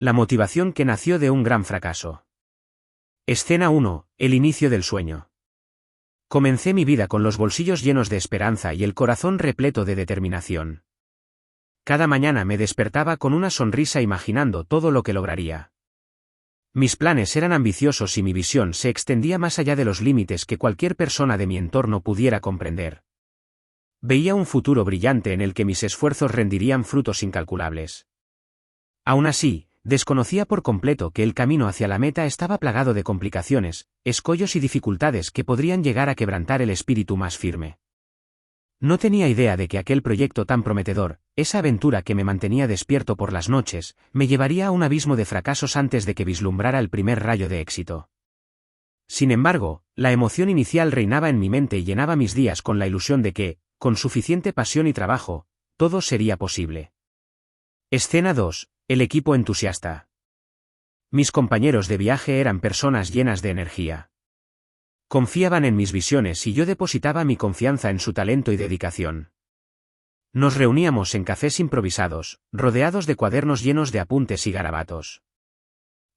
La motivación que nació de un gran fracaso. Escena 1. El inicio del sueño. Comencé mi vida con los bolsillos llenos de esperanza y el corazón repleto de determinación. Cada mañana me despertaba con una sonrisa imaginando todo lo que lograría. Mis planes eran ambiciosos y mi visión se extendía más allá de los límites que cualquier persona de mi entorno pudiera comprender. Veía un futuro brillante en el que mis esfuerzos rendirían frutos incalculables. Aún así, desconocía por completo que el camino hacia la meta estaba plagado de complicaciones, escollos y dificultades que podrían llegar a quebrantar el espíritu más firme. No tenía idea de que aquel proyecto tan prometedor, esa aventura que me mantenía despierto por las noches, me llevaría a un abismo de fracasos antes de que vislumbrara el primer rayo de éxito. Sin embargo, la emoción inicial reinaba en mi mente y llenaba mis días con la ilusión de que, con suficiente pasión y trabajo, todo sería posible. Escena 2. El equipo entusiasta. Mis compañeros de viaje eran personas llenas de energía. Confiaban en mis visiones y yo depositaba mi confianza en su talento y dedicación. Nos reuníamos en cafés improvisados, rodeados de cuadernos llenos de apuntes y garabatos.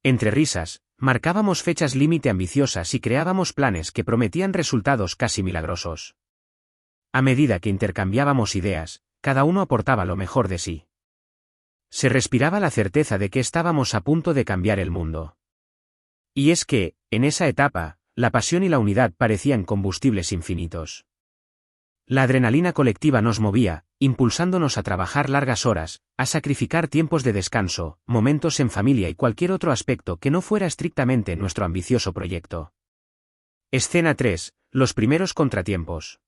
Entre risas, marcábamos fechas límite ambiciosas y creábamos planes que prometían resultados casi milagrosos. A medida que intercambiábamos ideas, cada uno aportaba lo mejor de sí. Se respiraba la certeza de que estábamos a punto de cambiar el mundo. Y es que, en esa etapa, la pasión y la unidad parecían combustibles infinitos. La adrenalina colectiva nos movía, impulsándonos a trabajar largas horas, a sacrificar tiempos de descanso, momentos en familia y cualquier otro aspecto que no fuera estrictamente nuestro ambicioso proyecto. Escena 3. Los primeros contratiempos.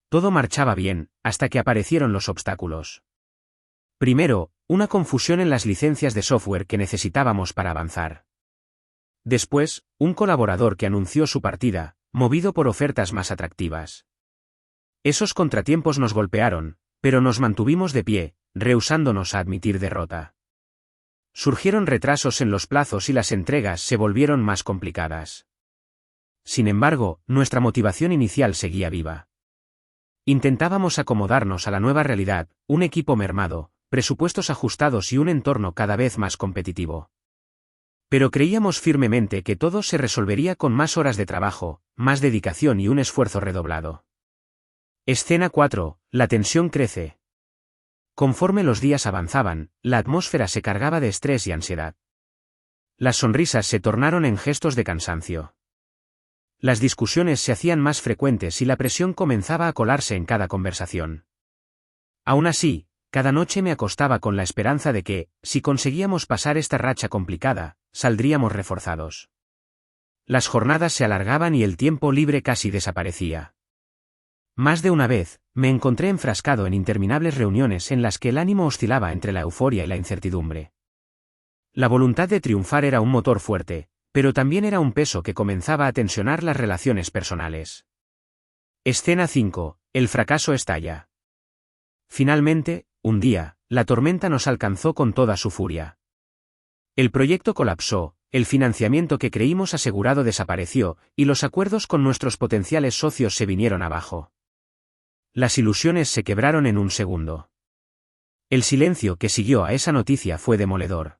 Todo marchaba bien, hasta que aparecieron los obstáculos. Primero, una confusión en las licencias de software que necesitábamos para avanzar. Después, un colaborador que anunció su partida, movido por ofertas más atractivas. Esos contratiempos nos golpearon, pero nos mantuvimos de pie, rehusándonos a admitir derrota. Surgieron retrasos en los plazos y las entregas se volvieron más complicadas. Sin embargo, nuestra motivación inicial seguía viva. Intentábamos acomodarnos a la nueva realidad, un equipo mermado, presupuestos ajustados y un entorno cada vez más competitivo. Pero creíamos firmemente que todo se resolvería con más horas de trabajo, más dedicación y un esfuerzo redoblado. Escena 4. La tensión crece. Conforme los días avanzaban, la atmósfera se cargaba de estrés y ansiedad. Las sonrisas se tornaron en gestos de cansancio. Las discusiones se hacían más frecuentes y la presión comenzaba a colarse en cada conversación. Aún así, cada noche me acostaba con la esperanza de que, si conseguíamos pasar esta racha complicada, saldríamos reforzados. Las jornadas se alargaban y el tiempo libre casi desaparecía. Más de una vez, me encontré enfrascado en interminables reuniones en las que el ánimo oscilaba entre la euforia y la incertidumbre. La voluntad de triunfar era un motor fuerte, pero también era un peso que comenzaba a tensionar las relaciones personales. Escena 5. El fracaso estalla. Finalmente, un día, la tormenta nos alcanzó con toda su furia. El proyecto colapsó, el financiamiento que creímos asegurado desapareció, y los acuerdos con nuestros potenciales socios se vinieron abajo. Las ilusiones se quebraron en un segundo. El silencio que siguió a esa noticia fue demoledor.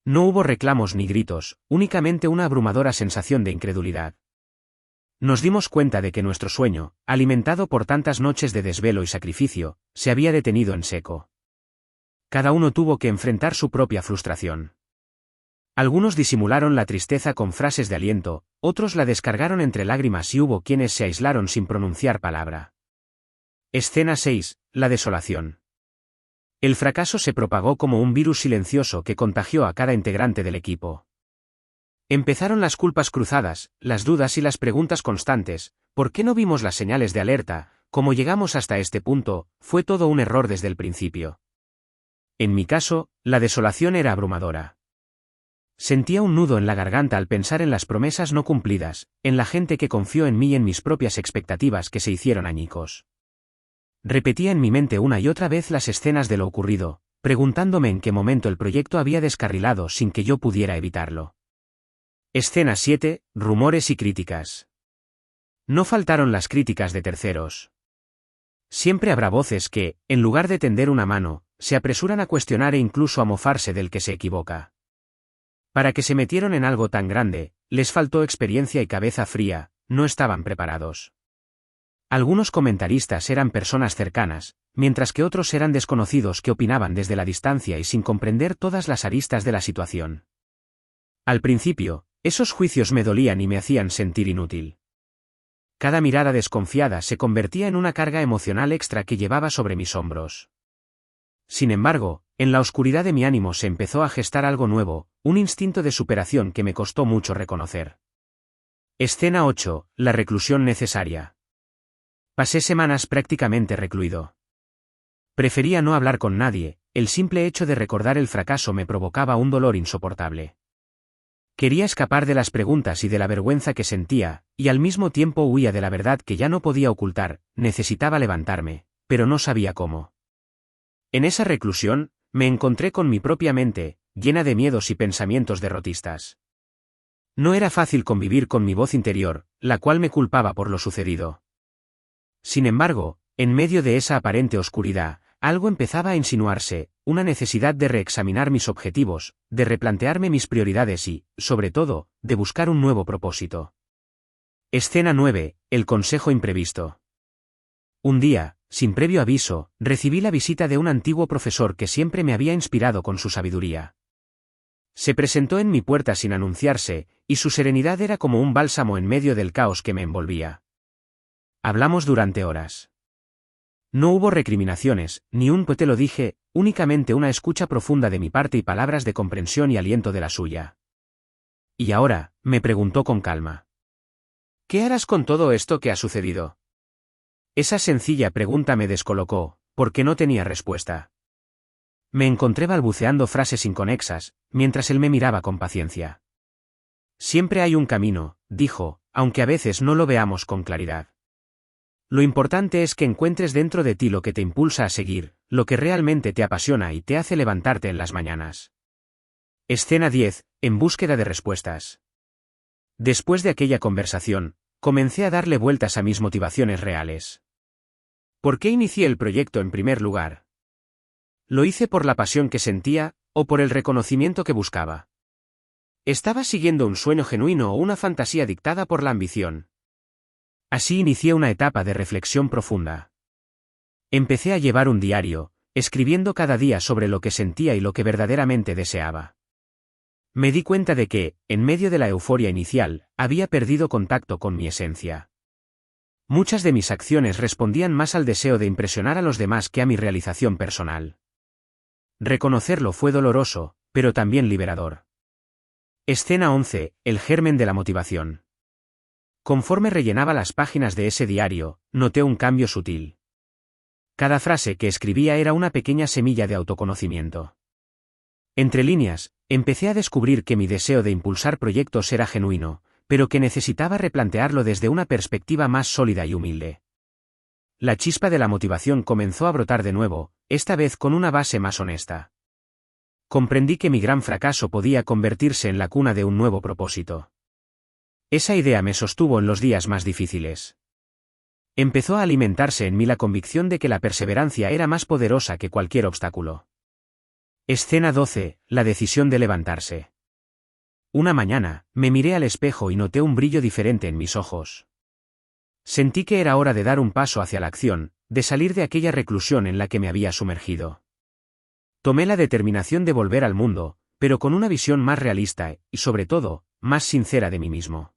No hubo reclamos ni gritos, únicamente una abrumadora sensación de incredulidad. Nos dimos cuenta de que nuestro sueño, alimentado por tantas noches de desvelo y sacrificio, se había detenido en seco. Cada uno tuvo que enfrentar su propia frustración. Algunos disimularon la tristeza con frases de aliento, otros la descargaron entre lágrimas y hubo quienes se aislaron sin pronunciar palabra. Escena 6. La desolación. El fracaso se propagó como un virus silencioso que contagió a cada integrante del equipo. Empezaron las culpas cruzadas, las dudas y las preguntas constantes. ¿Por qué no vimos las señales de alerta? ¿Cómo llegamos hasta este punto? Fue todo un error desde el principio. En mi caso, la desolación era abrumadora. Sentía un nudo en la garganta al pensar en las promesas no cumplidas, en la gente que confió en mí y en mis propias expectativas que se hicieron añicos. Repetía en mi mente una y otra vez las escenas de lo ocurrido, preguntándome en qué momento el proyecto había descarrilado sin que yo pudiera evitarlo. Escena 7. Rumores y críticas. No faltaron las críticas de terceros. Siempre habrá voces que, en lugar de tender una mano, se apresuran a cuestionar e incluso a mofarse del que se equivoca. Para que se metieron en algo tan grande, les faltó experiencia y cabeza fría, no estaban preparados. Algunos comentaristas eran personas cercanas, mientras que otros eran desconocidos que opinaban desde la distancia y sin comprender todas las aristas de la situación. Al principio, esos juicios me dolían y me hacían sentir inútil. Cada mirada desconfiada se convertía en una carga emocional extra que llevaba sobre mis hombros. Sin embargo, en la oscuridad de mi ánimo se empezó a gestar algo nuevo, un instinto de superación que me costó mucho reconocer. Escena 8, la reclusión necesaria. Pasé semanas prácticamente recluido. Prefería no hablar con nadie, el simple hecho de recordar el fracaso me provocaba un dolor insoportable. Quería escapar de las preguntas y de la vergüenza que sentía, y al mismo tiempo huía de la verdad que ya no podía ocultar, necesitaba levantarme, pero no sabía cómo. En esa reclusión, me encontré con mi propia mente, llena de miedos y pensamientos derrotistas. No era fácil convivir con mi voz interior, la cual me culpaba por lo sucedido. Sin embargo, en medio de esa aparente oscuridad, algo empezaba a insinuarse, una necesidad de reexaminar mis objetivos, de replantearme mis prioridades y, sobre todo, de buscar un nuevo propósito. Escena 9, el consejo imprevisto. Un día, sin previo aviso, recibí la visita de un antiguo profesor que siempre me había inspirado con su sabiduría. Se presentó en mi puerta sin anunciarse, y su serenidad era como un bálsamo en medio del caos que me envolvía. Hablamos durante horas. No hubo recriminaciones, ni un "pues te lo dije", únicamente una escucha profunda de mi parte y palabras de comprensión y aliento de la suya. «¿Y ahora?», me preguntó con calma. «¿Qué harás con todo esto que ha sucedido?». Esa sencilla pregunta me descolocó, porque no tenía respuesta. Me encontré balbuceando frases inconexas, mientras él me miraba con paciencia. «Siempre hay un camino», dijo, «aunque a veces no lo veamos con claridad. Lo importante es que encuentres dentro de ti lo que te impulsa a seguir, lo que realmente te apasiona y te hace levantarte en las mañanas». Escena 10, en búsqueda de respuestas. Después de aquella conversación, comencé a darle vueltas a mis motivaciones reales. ¿Por qué inicié el proyecto en primer lugar? ¿Lo hice por la pasión que sentía, o por el reconocimiento que buscaba? ¿Estaba siguiendo un sueño genuino o una fantasía dictada por la ambición? Así inicié una etapa de reflexión profunda. Empecé a llevar un diario, escribiendo cada día sobre lo que sentía y lo que verdaderamente deseaba. Me di cuenta de que, en medio de la euforia inicial, había perdido contacto con mi esencia. Muchas de mis acciones respondían más al deseo de impresionar a los demás que a mi realización personal. Reconocerlo fue doloroso, pero también liberador. Escena 11, el germen de la motivación. Conforme rellenaba las páginas de ese diario, noté un cambio sutil. Cada frase que escribía era una pequeña semilla de autoconocimiento. Entre líneas, empecé a descubrir que mi deseo de impulsar proyectos era genuino, pero que necesitaba replantearlo desde una perspectiva más sólida y humilde. La chispa de la motivación comenzó a brotar de nuevo, esta vez con una base más honesta. Comprendí que mi gran fracaso podía convertirse en la cuna de un nuevo propósito. Esa idea me sostuvo en los días más difíciles. Empezó a alimentarse en mí la convicción de que la perseverancia era más poderosa que cualquier obstáculo. Escena 12, la decisión de levantarse. Una mañana, me miré al espejo y noté un brillo diferente en mis ojos. Sentí que era hora de dar un paso hacia la acción, de salir de aquella reclusión en la que me había sumergido. Tomé la determinación de volver al mundo, pero con una visión más realista y, sobre todo, más sincera de mí mismo.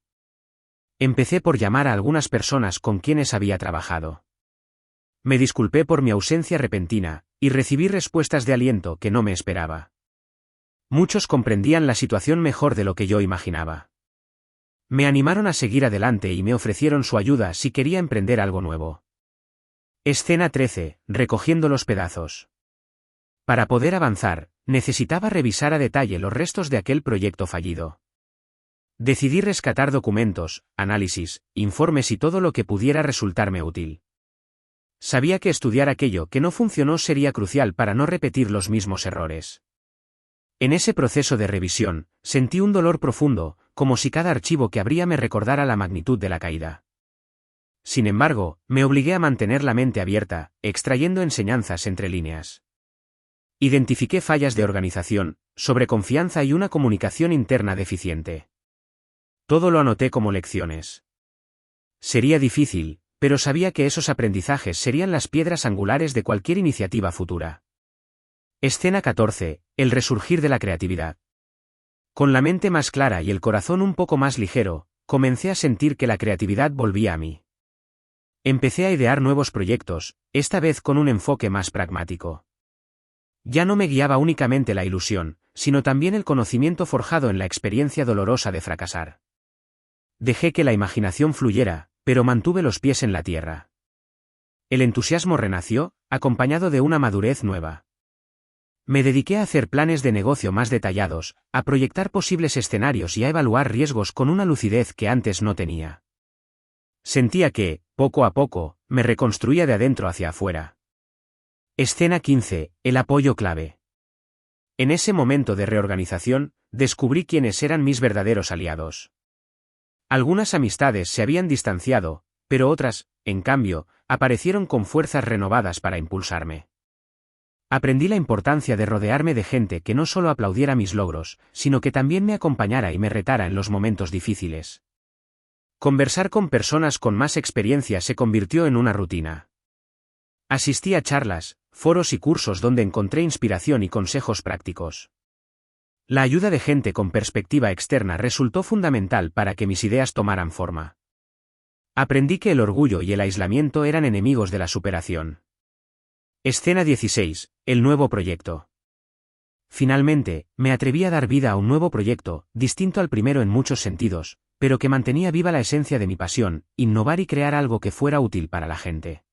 Empecé por llamar a algunas personas con quienes había trabajado. Me disculpé por mi ausencia repentina, y recibí respuestas de aliento que no me esperaba. Muchos comprendían la situación mejor de lo que yo imaginaba. Me animaron a seguir adelante y me ofrecieron su ayuda si quería emprender algo nuevo. Escena 13, recogiendo los pedazos. Para poder avanzar, necesitaba revisar a detalle los restos de aquel proyecto fallido. Decidí rescatar documentos, análisis, informes y todo lo que pudiera resultarme útil. Sabía que estudiar aquello que no funcionó sería crucial para no repetir los mismos errores. En ese proceso de revisión, sentí un dolor profundo, como si cada archivo que abría me recordara la magnitud de la caída. Sin embargo, me obligué a mantener la mente abierta, extrayendo enseñanzas entre líneas. Identifiqué fallas de organización, sobreconfianza y una comunicación interna deficiente. Todo lo anoté como lecciones. Sería difícil, pero sabía que esos aprendizajes serían las piedras angulares de cualquier iniciativa futura. Escena 14. El resurgir de la creatividad. Con la mente más clara y el corazón un poco más ligero, comencé a sentir que la creatividad volvía a mí. Empecé a idear nuevos proyectos, esta vez con un enfoque más pragmático. Ya no me guiaba únicamente la ilusión, sino también el conocimiento forjado en la experiencia dolorosa de fracasar. Dejé que la imaginación fluyera, pero mantuve los pies en la tierra. El entusiasmo renació, acompañado de una madurez nueva. Me dediqué a hacer planes de negocio más detallados, a proyectar posibles escenarios y a evaluar riesgos con una lucidez que antes no tenía. Sentía que, poco a poco, me reconstruía de adentro hacia afuera. Escena 15. El apoyo clave. En ese momento de reorganización, descubrí quiénes eran mis verdaderos aliados. Algunas amistades se habían distanciado, pero otras, en cambio, aparecieron con fuerzas renovadas para impulsarme. Aprendí la importancia de rodearme de gente que no solo aplaudiera mis logros, sino que también me acompañara y me retara en los momentos difíciles. Conversar con personas con más experiencia se convirtió en una rutina. Asistí a charlas, foros y cursos donde encontré inspiración y consejos prácticos. La ayuda de gente con perspectiva externa resultó fundamental para que mis ideas tomaran forma. Aprendí que el orgullo y el aislamiento eran enemigos de la superación. Escena 16. El nuevo proyecto. Finalmente, me atreví a dar vida a un nuevo proyecto, distinto al primero en muchos sentidos, pero que mantenía viva la esencia de mi pasión, innovar y crear algo que fuera útil para la gente.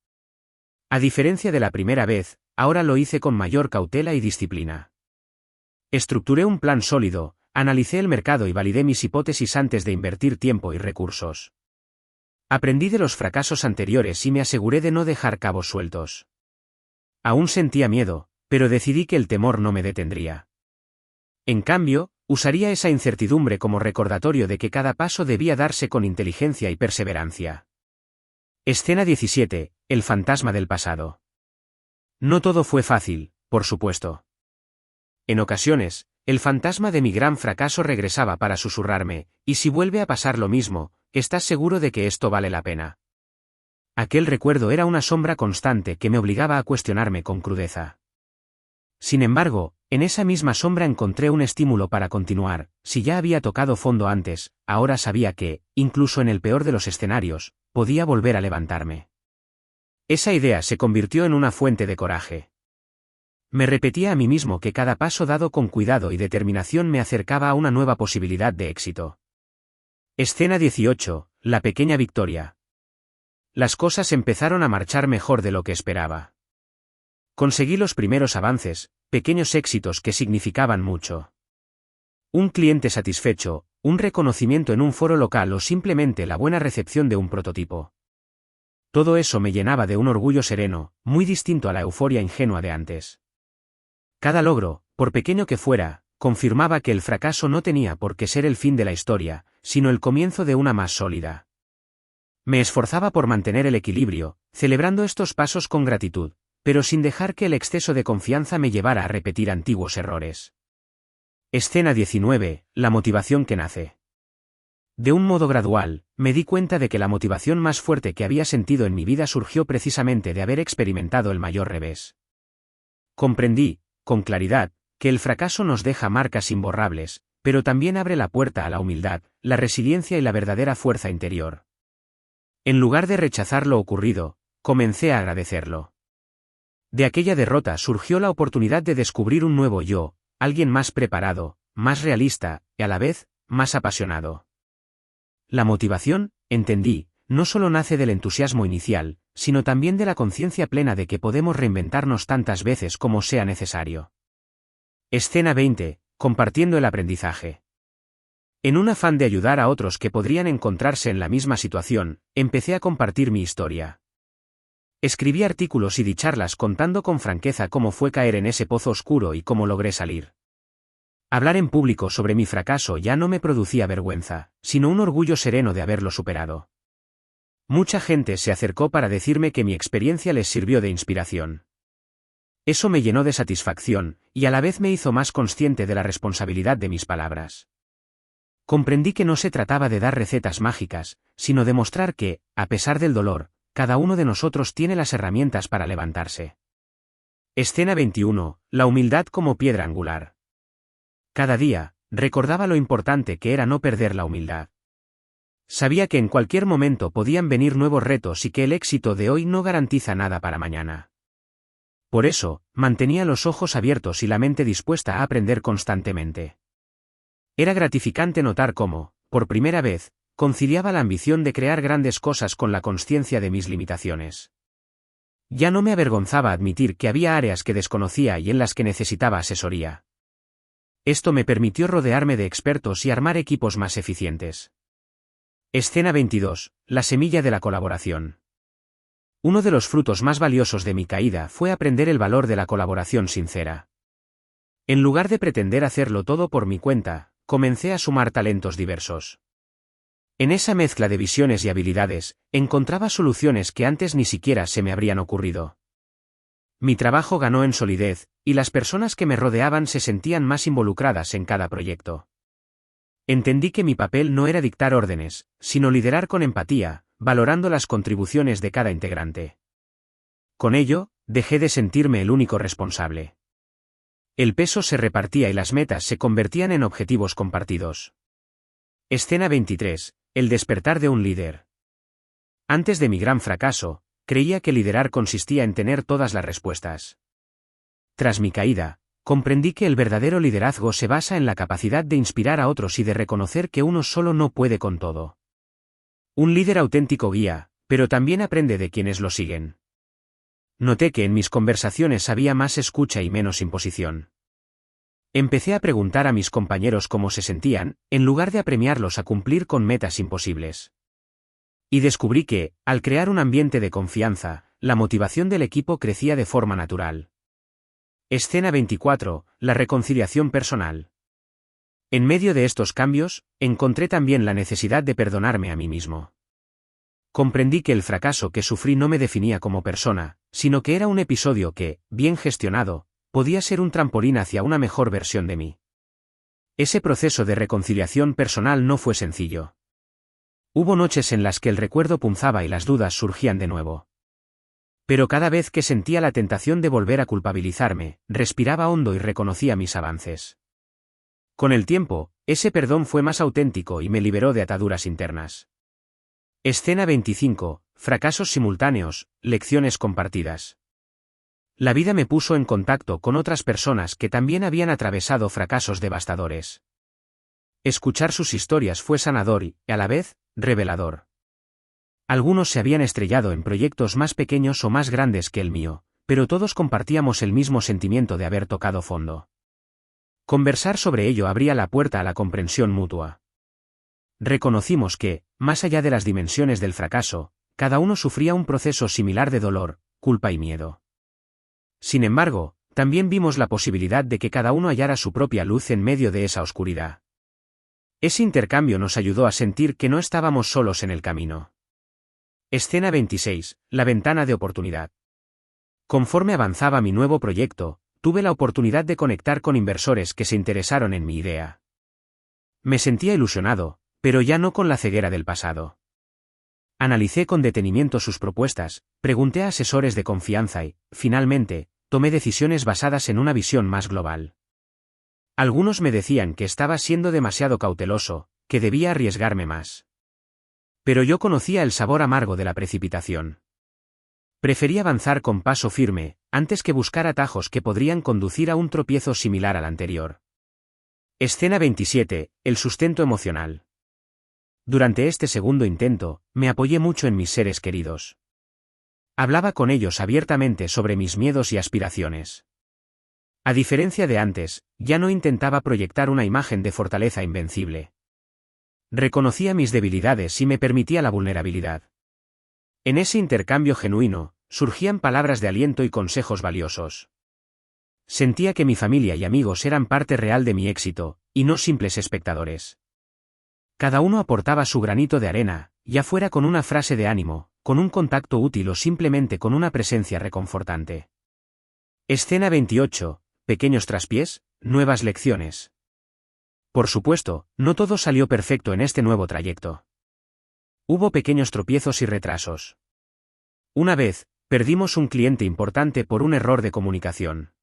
A diferencia de la primera vez, ahora lo hice con mayor cautela y disciplina. Estructuré un plan sólido, analicé el mercado y validé mis hipótesis antes de invertir tiempo y recursos. Aprendí de los fracasos anteriores y me aseguré de no dejar cabos sueltos. Aún sentía miedo, pero decidí que el temor no me detendría. En cambio, usaría esa incertidumbre como recordatorio de que cada paso debía darse con inteligencia y perseverancia. Escena 17. El fantasma del pasado. No todo fue fácil, por supuesto. En ocasiones, el fantasma de mi gran fracaso regresaba para susurrarme, y si vuelve a pasar lo mismo, ¿estás seguro de que esto vale la pena? Aquel recuerdo era una sombra constante que me obligaba a cuestionarme con crudeza. Sin embargo, en esa misma sombra encontré un estímulo para continuar. Si ya había tocado fondo antes, ahora sabía que, incluso en el peor de los escenarios, podía volver a levantarme. Esa idea se convirtió en una fuente de coraje. Me repetía a mí mismo que cada paso dado con cuidado y determinación me acercaba a una nueva posibilidad de éxito. Escena 18. La pequeña victoria. Las cosas empezaron a marchar mejor de lo que esperaba. Conseguí los primeros avances, pequeños éxitos que significaban mucho. Un cliente satisfecho, un reconocimiento en un foro local o simplemente la buena recepción de un prototipo. Todo eso me llenaba de un orgullo sereno, muy distinto a la euforia ingenua de antes. Cada logro, por pequeño que fuera, confirmaba que el fracaso no tenía por qué ser el fin de la historia, sino el comienzo de una más sólida. Me esforzaba por mantener el equilibrio, celebrando estos pasos con gratitud, pero sin dejar que el exceso de confianza me llevara a repetir antiguos errores. Escena 19. La motivación que nace. De un modo gradual, me di cuenta de que la motivación más fuerte que había sentido en mi vida surgió precisamente de haber experimentado el mayor revés. Comprendí, con claridad, que el fracaso nos deja marcas imborrables, pero también abre la puerta a la humildad, la resiliencia y la verdadera fuerza interior. En lugar de rechazar lo ocurrido, comencé a agradecerlo. De aquella derrota surgió la oportunidad de descubrir un nuevo yo, alguien más preparado, más realista, y a la vez, más apasionado. La motivación, entendí, no solo nace del entusiasmo inicial, sino también de la conciencia plena de que podemos reinventarnos tantas veces como sea necesario. Escena 20. Compartiendo el aprendizaje. En un afán de ayudar a otros que podrían encontrarse en la misma situación, empecé a compartir mi historia. Escribí artículos y di charlas contando con franqueza cómo fue caer en ese pozo oscuro y cómo logré salir. Hablar en público sobre mi fracaso ya no me producía vergüenza, sino un orgullo sereno de haberlo superado. Mucha gente se acercó para decirme que mi experiencia les sirvió de inspiración. Eso me llenó de satisfacción, y a la vez me hizo más consciente de la responsabilidad de mis palabras. Comprendí que no se trataba de dar recetas mágicas, sino de mostrar que, a pesar del dolor, cada uno de nosotros tiene las herramientas para levantarse. Escena 21. La humildad como piedra angular. Cada día, recordaba lo importante que era no perder la humildad. Sabía que en cualquier momento podían venir nuevos retos y que el éxito de hoy no garantiza nada para mañana. Por eso, mantenía los ojos abiertos y la mente dispuesta a aprender constantemente. Era gratificante notar cómo, por primera vez, conciliaba la ambición de crear grandes cosas con la consciencia de mis limitaciones. Ya no me avergonzaba admitir que había áreas que desconocía y en las que necesitaba asesoría. Esto me permitió rodearme de expertos y armar equipos más eficientes. Escena 22. La semilla de la colaboración. Uno de los frutos más valiosos de mi caída fue aprender el valor de la colaboración sincera. En lugar de pretender hacerlo todo por mi cuenta, comencé a sumar talentos diversos. En esa mezcla de visiones y habilidades, encontraba soluciones que antes ni siquiera se me habrían ocurrido. Mi trabajo ganó en solidez, y las personas que me rodeaban se sentían más involucradas en cada proyecto. Entendí que mi papel no era dictar órdenes, sino liderar con empatía, valorando las contribuciones de cada integrante. Con ello, dejé de sentirme el único responsable. El peso se repartía y las metas se convertían en objetivos compartidos. Escena 23. El despertar de un líder. Antes de mi gran fracaso, creía que liderar consistía en tener todas las respuestas. Tras mi caída, comprendí que el verdadero liderazgo se basa en la capacidad de inspirar a otros y de reconocer que uno solo no puede con todo. Un líder auténtico guía, pero también aprende de quienes lo siguen. Noté que en mis conversaciones había más escucha y menos imposición. Empecé a preguntar a mis compañeros cómo se sentían, en lugar de apremiarlos a cumplir con metas imposibles. Y descubrí que, al crear un ambiente de confianza, la motivación del equipo crecía de forma natural. Escena 24. La reconciliación personal. En medio de estos cambios, encontré también la necesidad de perdonarme a mí mismo. Comprendí que el fracaso que sufrí no me definía como persona, sino que era un episodio que, bien gestionado, podía ser un trampolín hacia una mejor versión de mí. Ese proceso de reconciliación personal no fue sencillo. Hubo noches en las que el recuerdo punzaba y las dudas surgían de nuevo. Pero cada vez que sentía la tentación de volver a culpabilizarme, respiraba hondo y reconocía mis avances. Con el tiempo, ese perdón fue más auténtico y me liberó de ataduras internas. Escena 25. Fracasos simultáneos, lecciones compartidas. La vida me puso en contacto con otras personas que también habían atravesado fracasos devastadores. Escuchar sus historias fue sanador y, a la vez, revelador. Algunos se habían estrellado en proyectos más pequeños o más grandes que el mío, pero todos compartíamos el mismo sentimiento de haber tocado fondo. Conversar sobre ello abría la puerta a la comprensión mutua. Reconocimos que, más allá de las dimensiones del fracaso, cada uno sufría un proceso similar de dolor, culpa y miedo. Sin embargo, también vimos la posibilidad de que cada uno hallara su propia luz en medio de esa oscuridad. Ese intercambio nos ayudó a sentir que no estábamos solos en el camino. Escena 26. La ventana de oportunidad. Conforme avanzaba mi nuevo proyecto, tuve la oportunidad de conectar con inversores que se interesaron en mi idea. Me sentía ilusionado, pero ya no con la ceguera del pasado. Analicé con detenimiento sus propuestas, pregunté a asesores de confianza y, finalmente, tomé decisiones basadas en una visión más global. Algunos me decían que estaba siendo demasiado cauteloso, que debía arriesgarme más. Pero yo conocía el sabor amargo de la precipitación. Preferí avanzar con paso firme, antes que buscar atajos que podrían conducir a un tropiezo similar al anterior. Escena 27. El sustento emocional. Durante este segundo intento, me apoyé mucho en mis seres queridos. Hablaba con ellos abiertamente sobre mis miedos y aspiraciones. A diferencia de antes, ya no intentaba proyectar una imagen de fortaleza invencible. Reconocía mis debilidades y me permitía la vulnerabilidad. En ese intercambio genuino, surgían palabras de aliento y consejos valiosos. Sentía que mi familia y amigos eran parte real de mi éxito, y no simples espectadores. Cada uno aportaba su granito de arena, ya fuera con una frase de ánimo, con un contacto útil o simplemente con una presencia reconfortante. Escena 28. Pequeños traspiés, nuevas lecciones. Por supuesto, no todo salió perfecto en este nuevo trayecto. Hubo pequeños tropiezos y retrasos. Una vez, perdimos un cliente importante por un error de comunicación.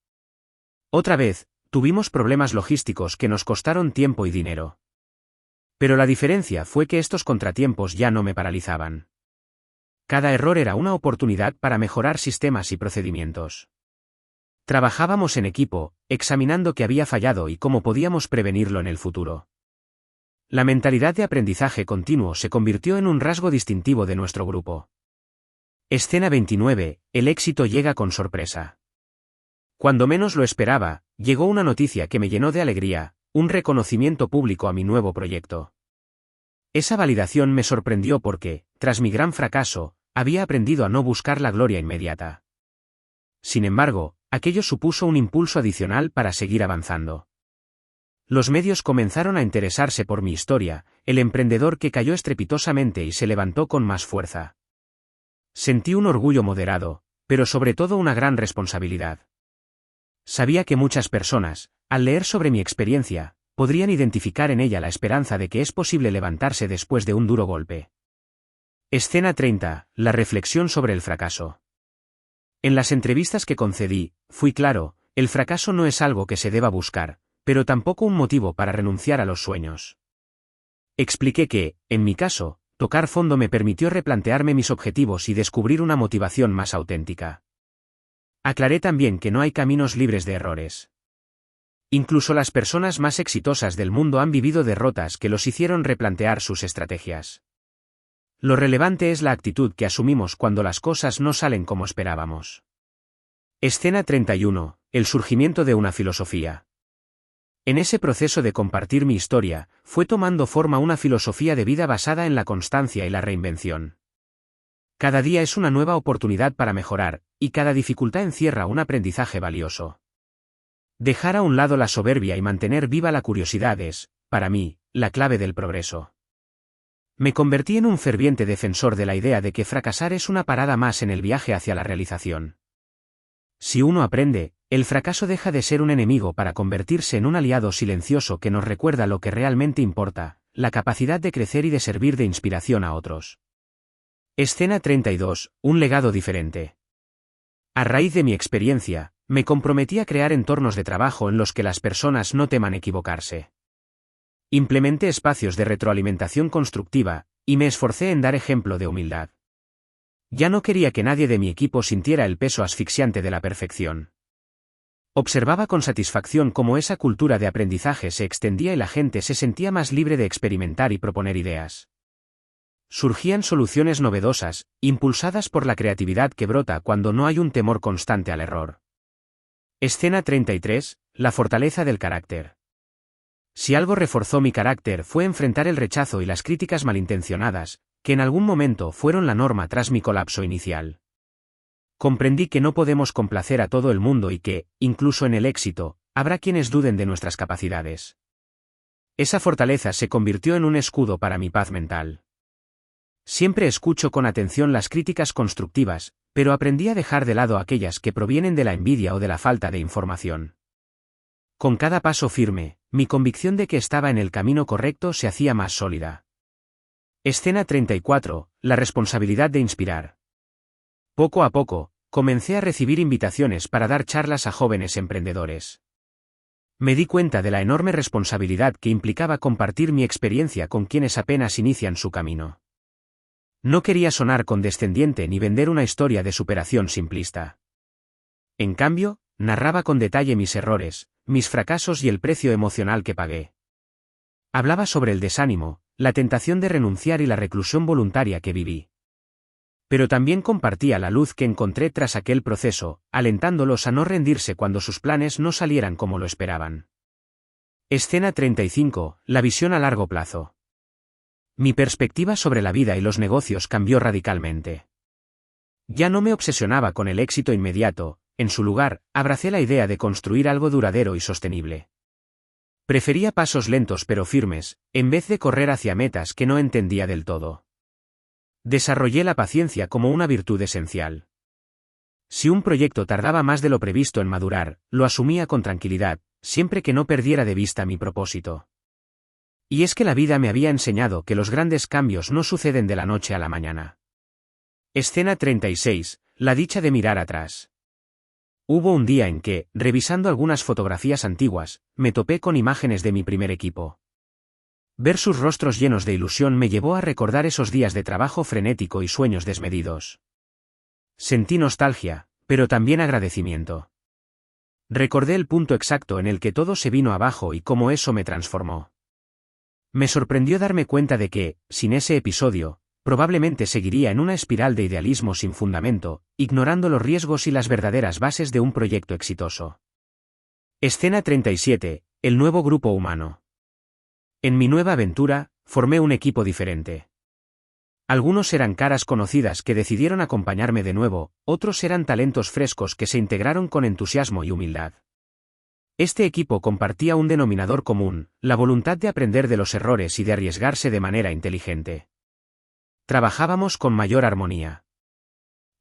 Otra vez, tuvimos problemas logísticos que nos costaron tiempo y dinero. Pero la diferencia fue que estos contratiempos ya no me paralizaban. Cada error era una oportunidad para mejorar sistemas y procedimientos. Trabajábamos en equipo, examinando qué había fallado y cómo podíamos prevenirlo en el futuro. La mentalidad de aprendizaje continuo se convirtió en un rasgo distintivo de nuestro grupo. Escena 29. El éxito llega con sorpresa. Cuando menos lo esperaba, llegó una noticia que me llenó de alegría, un reconocimiento público a mi nuevo proyecto. Esa validación me sorprendió porque, tras mi gran fracaso, había aprendido a no buscar la gloria inmediata. Sin embargo, aquello supuso un impulso adicional para seguir avanzando. Los medios comenzaron a interesarse por mi historia, el emprendedor que cayó estrepitosamente y se levantó con más fuerza. Sentí un orgullo moderado, pero sobre todo una gran responsabilidad. Sabía que muchas personas, al leer sobre mi experiencia, podrían identificar en ella la esperanza de que es posible levantarse después de un duro golpe. Escena 30. La reflexión sobre el fracaso. En las entrevistas que concedí, fui claro, el fracaso no es algo que se deba buscar, pero tampoco un motivo para renunciar a los sueños. Expliqué que, en mi caso, tocar fondo me permitió replantearme mis objetivos y descubrir una motivación más auténtica. Aclaré también que no hay caminos libres de errores. Incluso las personas más exitosas del mundo han vivido derrotas que los hicieron replantear sus estrategias. Lo relevante es la actitud que asumimos cuando las cosas no salen como esperábamos. Escena 31. El surgimiento de una filosofía. En ese proceso de compartir mi historia, fue tomando forma una filosofía de vida basada en la constancia y la reinvención. Cada día es una nueva oportunidad para mejorar, y cada dificultad encierra un aprendizaje valioso. Dejar a un lado la soberbia y mantener viva la curiosidad es, para mí, la clave del progreso. Me convertí en un ferviente defensor de la idea de que fracasar es una parada más en el viaje hacia la realización. Si uno aprende, el fracaso deja de ser un enemigo para convertirse en un aliado silencioso que nos recuerda lo que realmente importa, la capacidad de crecer y de servir de inspiración a otros. Escena 32. Un legado diferente. A raíz de mi experiencia, me comprometí a crear entornos de trabajo en los que las personas no teman equivocarse. Implementé espacios de retroalimentación constructiva, y me esforcé en dar ejemplo de humildad. Ya no quería que nadie de mi equipo sintiera el peso asfixiante de la perfección. Observaba con satisfacción cómo esa cultura de aprendizaje se extendía y la gente se sentía más libre de experimentar y proponer ideas. Surgían soluciones novedosas, impulsadas por la creatividad que brota cuando no hay un temor constante al error. Escena 33. La fortaleza del carácter. Si algo reforzó mi carácter fue enfrentar el rechazo y las críticas malintencionadas, que en algún momento fueron la norma tras mi colapso inicial. Comprendí que no podemos complacer a todo el mundo y que, incluso en el éxito, habrá quienes duden de nuestras capacidades. Esa fortaleza se convirtió en un escudo para mi paz mental. Siempre escucho con atención las críticas constructivas, pero aprendí a dejar de lado aquellas que provienen de la envidia o de la falta de información. Con cada paso firme, mi convicción de que estaba en el camino correcto se hacía más sólida. Escena 34. La responsabilidad de inspirar. Poco a poco, comencé a recibir invitaciones para dar charlas a jóvenes emprendedores. Me di cuenta de la enorme responsabilidad que implicaba compartir mi experiencia con quienes apenas inician su camino. No quería sonar condescendiente ni vender una historia de superación simplista. En cambio, narraba con detalle mis errores, mis fracasos y el precio emocional que pagué. Hablaba sobre el desánimo, la tentación de renunciar y la reclusión voluntaria que viví. Pero también compartía la luz que encontré tras aquel proceso, alentándolos a no rendirse cuando sus planes no salieran como lo esperaban. Escena 35. La visión a largo plazo. Mi perspectiva sobre la vida y los negocios cambió radicalmente. Ya no me obsesionaba con el éxito inmediato, en su lugar, abracé la idea de construir algo duradero y sostenible. Prefería pasos lentos pero firmes, en vez de correr hacia metas que no entendía del todo. Desarrollé la paciencia como una virtud esencial. Si un proyecto tardaba más de lo previsto en madurar, lo asumía con tranquilidad, siempre que no perdiera de vista mi propósito. Y es que la vida me había enseñado que los grandes cambios no suceden de la noche a la mañana. Escena 36. La dicha de mirar atrás. Hubo un día en que, revisando algunas fotografías antiguas, me topé con imágenes de mi primer equipo. Ver sus rostros llenos de ilusión me llevó a recordar esos días de trabajo frenético y sueños desmedidos. Sentí nostalgia, pero también agradecimiento. Recordé el punto exacto en el que todo se vino abajo y cómo eso me transformó. Me sorprendió darme cuenta de que, sin ese episodio, probablemente seguiría en una espiral de idealismo sin fundamento, ignorando los riesgos y las verdaderas bases de un proyecto exitoso. Escena 37. El nuevo grupo humano. En mi nueva aventura, formé un equipo diferente. Algunos eran caras conocidas que decidieron acompañarme de nuevo, otros eran talentos frescos que se integraron con entusiasmo y humildad. Este equipo compartía un denominador común, la voluntad de aprender de los errores y de arriesgarse de manera inteligente. Trabajábamos con mayor armonía.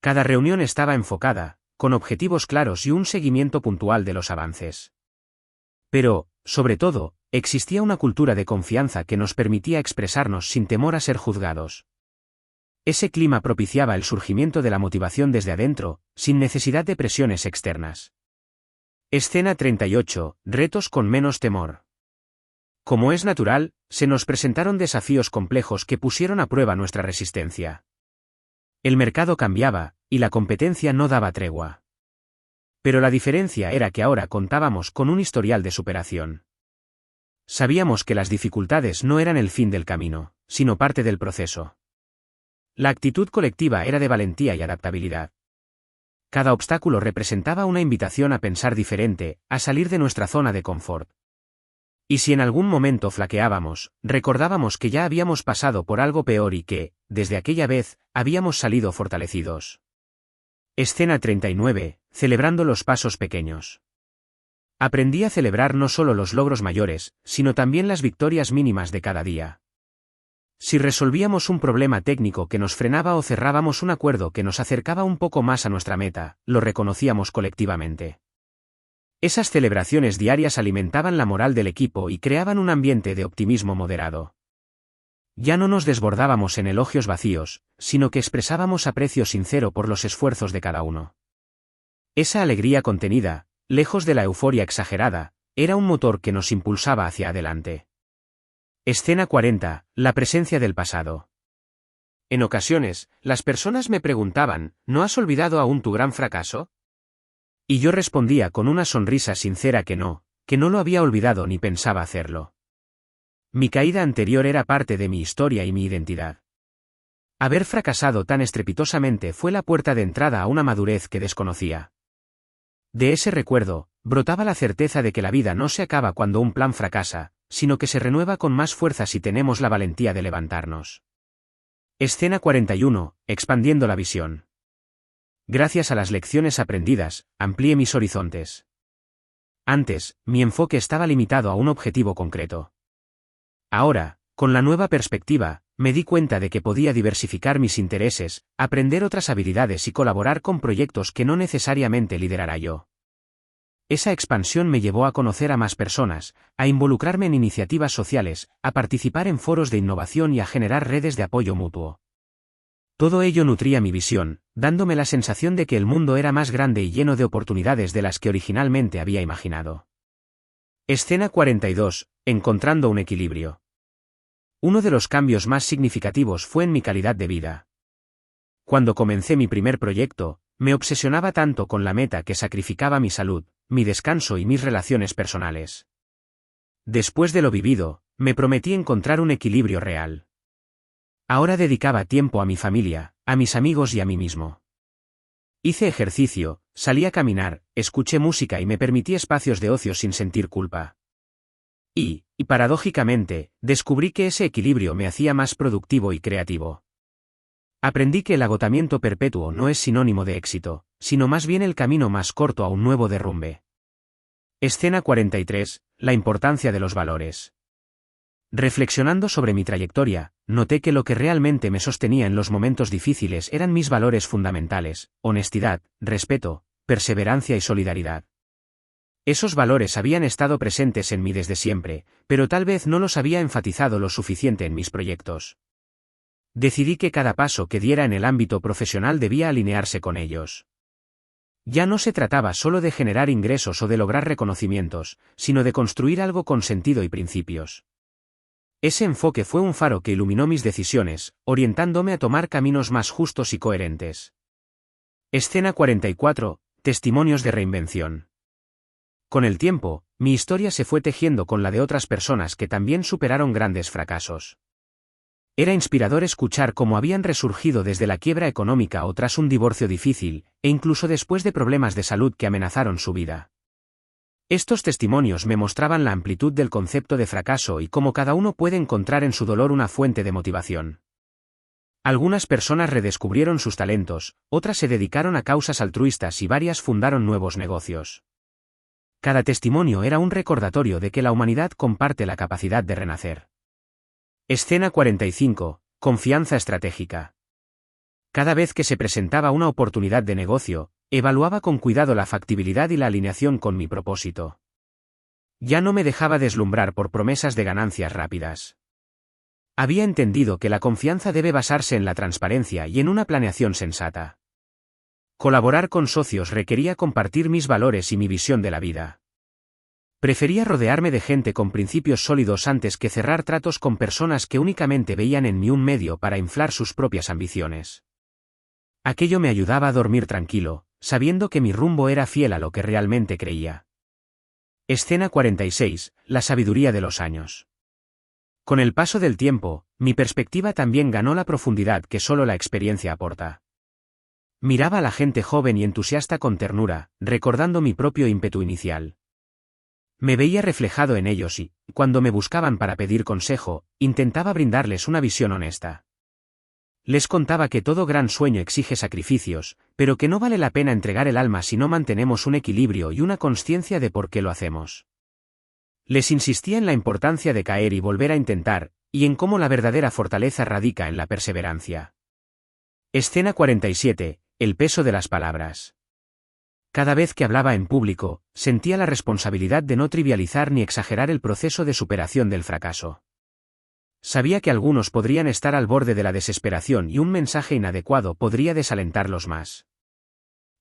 Cada reunión estaba enfocada, con objetivos claros y un seguimiento puntual de los avances. Pero, sobre todo, existía una cultura de confianza que nos permitía expresarnos sin temor a ser juzgados. Ese clima propiciaba el surgimiento de la motivación desde adentro, sin necesidad de presiones externas. Escena 38. Retos con menos temor. Como es natural, se nos presentaron desafíos complejos que pusieron a prueba nuestra resistencia. El mercado cambiaba, y la competencia no daba tregua. Pero la diferencia era que ahora contábamos con un historial de superación. Sabíamos que las dificultades no eran el fin del camino, sino parte del proceso. La actitud colectiva era de valentía y adaptabilidad. Cada obstáculo representaba una invitación a pensar diferente, a salir de nuestra zona de confort. Y si en algún momento flaqueábamos, recordábamos que ya habíamos pasado por algo peor y que, desde aquella vez, habíamos salido fortalecidos. Escena 39. Celebrando los pasos pequeños. Aprendí a celebrar no solo los logros mayores, sino también las victorias mínimas de cada día. Si resolvíamos un problema técnico que nos frenaba o cerrábamos un acuerdo que nos acercaba un poco más a nuestra meta, lo reconocíamos colectivamente. Esas celebraciones diarias alimentaban la moral del equipo y creaban un ambiente de optimismo moderado. Ya no nos desbordábamos en elogios vacíos, sino que expresábamos aprecio sincero por los esfuerzos de cada uno. Esa alegría contenida, lejos de la euforia exagerada, era un motor que nos impulsaba hacia adelante. Escena 40. La presencia del pasado. En ocasiones, las personas me preguntaban, ¿no has olvidado aún tu gran fracaso? Y yo respondía con una sonrisa sincera que no lo había olvidado ni pensaba hacerlo. Mi caída anterior era parte de mi historia y mi identidad. Haber fracasado tan estrepitosamente fue la puerta de entrada a una madurez que desconocía. De ese recuerdo, brotaba la certeza de que la vida no se acaba cuando un plan fracasa, sino que se renueva con más fuerza si tenemos la valentía de levantarnos. Escena 41. Expandiendo la visión. Gracias a las lecciones aprendidas, amplié mis horizontes. Antes, mi enfoque estaba limitado a un objetivo concreto. Ahora, con la nueva perspectiva, me di cuenta de que podía diversificar mis intereses, aprender otras habilidades y colaborar con proyectos que no necesariamente liderara yo. Esa expansión me llevó a conocer a más personas, a involucrarme en iniciativas sociales, a participar en foros de innovación y a generar redes de apoyo mutuo. Todo ello nutría mi visión, dándome la sensación de que el mundo era más grande y lleno de oportunidades de las que originalmente había imaginado. Escena 42. Encontrando un equilibrio. Uno de los cambios más significativos fue en mi calidad de vida. Cuando comencé mi primer proyecto, me obsesionaba tanto con la meta que sacrificaba mi salud, mi descanso y mis relaciones personales. Después de lo vivido, me prometí encontrar un equilibrio real. Ahora dedicaba tiempo a mi familia, a mis amigos y a mí mismo. Hice ejercicio, salí a caminar, escuché música y me permití espacios de ocio sin sentir culpa. Y paradójicamente, descubrí que ese equilibrio me hacía más productivo y creativo. Aprendí que el agotamiento perpetuo no es sinónimo de éxito, sino más bien el camino más corto a un nuevo derrumbe. Escena 43. La importancia de los valores. Reflexionando sobre mi trayectoria, noté que lo que realmente me sostenía en los momentos difíciles eran mis valores fundamentales: honestidad, respeto, perseverancia y solidaridad. Esos valores habían estado presentes en mí desde siempre, pero tal vez no los había enfatizado lo suficiente en mis proyectos. Decidí que cada paso que diera en el ámbito profesional debía alinearse con ellos. Ya no se trataba solo de generar ingresos o de lograr reconocimientos, sino de construir algo con sentido y principios. Ese enfoque fue un faro que iluminó mis decisiones, orientándome a tomar caminos más justos y coherentes. Escena 44. Testimonios de reinvención. Con el tiempo, mi historia se fue tejiendo con la de otras personas que también superaron grandes fracasos. Era inspirador escuchar cómo habían resurgido desde la quiebra económica o tras un divorcio difícil, e incluso después de problemas de salud que amenazaron su vida. Estos testimonios me mostraban la amplitud del concepto de fracaso y cómo cada uno puede encontrar en su dolor una fuente de motivación. Algunas personas redescubrieron sus talentos, otras se dedicaron a causas altruistas y varias fundaron nuevos negocios. Cada testimonio era un recordatorio de que la humanidad comparte la capacidad de renacer. Escena 45. Confianza estratégica. Cada vez que se presentaba una oportunidad de negocio, evaluaba con cuidado la factibilidad y la alineación con mi propósito. Ya no me dejaba deslumbrar por promesas de ganancias rápidas. Había entendido que la confianza debe basarse en la transparencia y en una planeación sensata. Colaborar con socios requería compartir mis valores y mi visión de la vida. Prefería rodearme de gente con principios sólidos antes que cerrar tratos con personas que únicamente veían en mí un medio para inflar sus propias ambiciones. Aquello me ayudaba a dormir tranquilo, sabiendo que mi rumbo era fiel a lo que realmente creía. Escena 46. La sabiduría de los años. Con el paso del tiempo, mi perspectiva también ganó la profundidad que solo la experiencia aporta. Miraba a la gente joven y entusiasta con ternura, recordando mi propio ímpetu inicial. Me veía reflejado en ellos y, cuando me buscaban para pedir consejo, intentaba brindarles una visión honesta. Les contaba que todo gran sueño exige sacrificios, pero que no vale la pena entregar el alma si no mantenemos un equilibrio y una consciencia de por qué lo hacemos. Les insistía en la importancia de caer y volver a intentar, y en cómo la verdadera fortaleza radica en la perseverancia. Escena 47. El peso de las palabras. Cada vez que hablaba en público, sentía la responsabilidad de no trivializar ni exagerar el proceso de superación del fracaso. Sabía que algunos podrían estar al borde de la desesperación y un mensaje inadecuado podría desalentarlos más.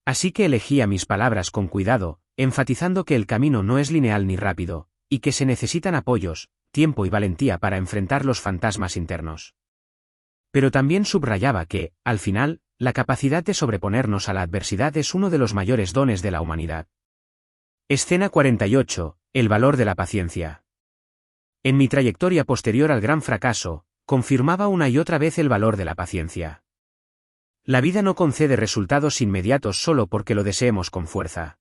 Así que elegía mis palabras con cuidado, enfatizando que el camino no es lineal ni rápido, y que se necesitan apoyos, tiempo y valentía para enfrentar los fantasmas internos. Pero también subrayaba que, al final, la capacidad de sobreponernos a la adversidad es uno de los mayores dones de la humanidad. Escena 48. El valor de la paciencia. En mi trayectoria posterior al gran fracaso, confirmaba una y otra vez el valor de la paciencia. La vida no concede resultados inmediatos solo porque lo deseemos con fuerza.